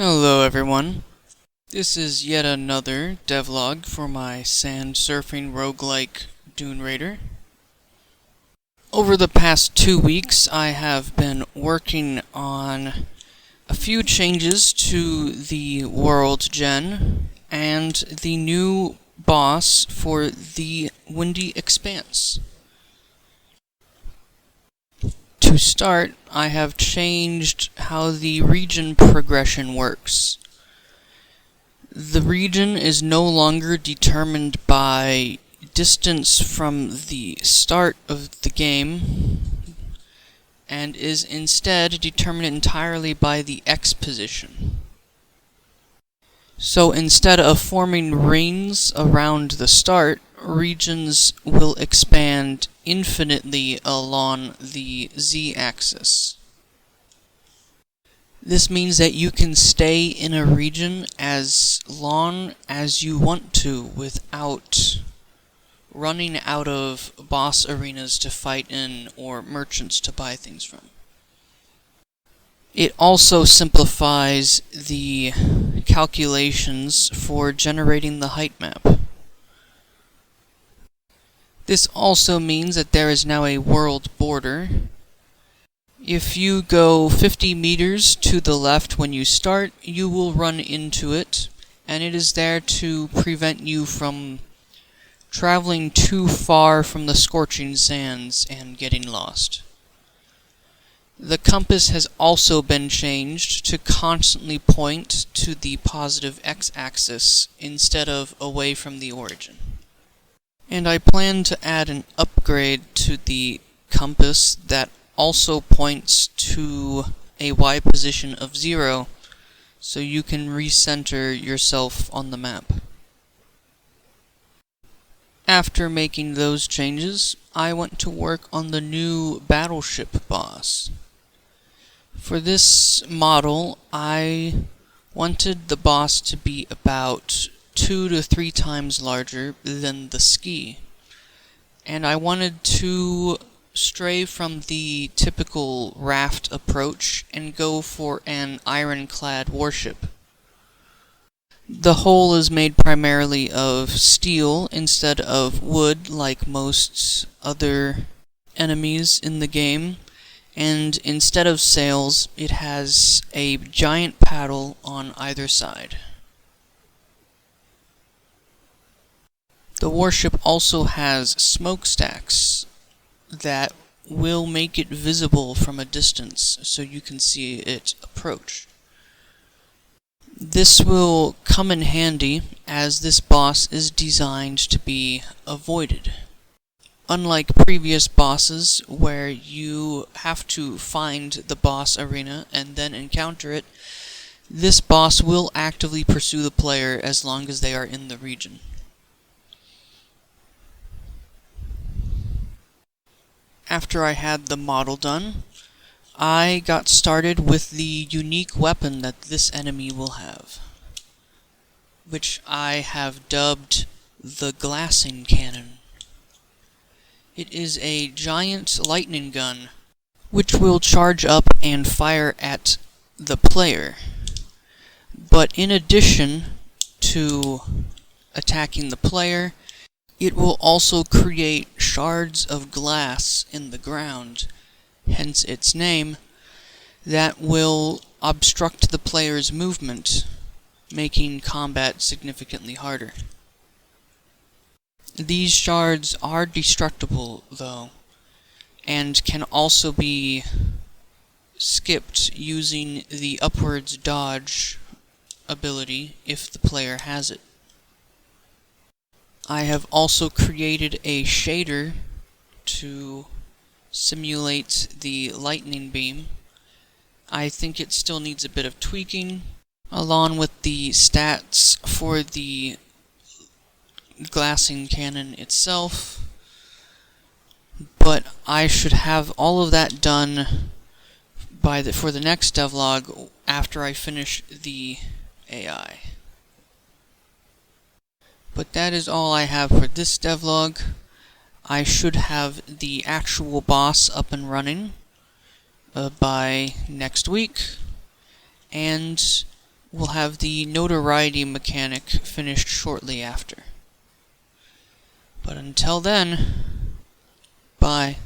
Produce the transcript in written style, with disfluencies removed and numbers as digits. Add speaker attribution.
Speaker 1: Hello everyone. This is yet another devlog for my sand surfing roguelike Dune Raider. Over the past 2 weeks I have been working on a few changes to the world gen and the new boss for the Windy Expanse. To start, I have changed how the region progression works. The region is no longer determined by distance from the start of the game, and is instead determined entirely by the X position. So instead of forming rings around the start, regions will expand infinitely along the Z-axis. This means that you can stay in a region as long as you want to without running out of boss arenas to fight in or merchants to buy things from. It also simplifies the calculations for generating the height map. This also means that there is now a world border. If you go 50 meters to the left when you start, you will run into it, and it is there to prevent you from traveling too far from the scorching sands and getting lost. The compass has also been changed to constantly point to the positive x-axis instead of away from the origin. And I plan to add an upgrade to the compass that also points to a Y position of 0, so you can recenter yourself on the map. After making those changes, I went to work on the new battleship boss. For this model, I wanted the boss to be about 2 to 3 times larger than the ski, and I wanted to stray from the typical raft approach and go for an ironclad warship. The hull is made primarily of steel instead of wood like most other enemies in the game, and instead of sails, it has a giant paddle on either side. The warship also has smokestacks that will make it visible from a distance so you can see it approach. This will come in handy as this boss is designed to be avoided. Unlike previous bosses where you have to find the boss arena and then encounter it, this boss will actively pursue the player as long as they are in the region. After I had the model done, I got started with the unique weapon that this enemy will have, which I have dubbed the glassing cannon. It is a giant lightning gun, which will charge up and fire at the player. But in addition to attacking the player, it will also create shards of glass in the ground, hence its name, that will obstruct the player's movement, making combat significantly harder. These shards are destructible, though, and can also be skipped using the upwards dodge ability if the player has it. I have also created a shader to simulate the lightning beam. I think it still needs a bit of tweaking, along with the stats for the glassing cannon itself, but I should have all of that done for the next devlog after I finish the AI. But that is all I have for this devlog. I should have the actual boss up and running by next week, and we'll have the notoriety mechanic finished shortly after. But until then, bye.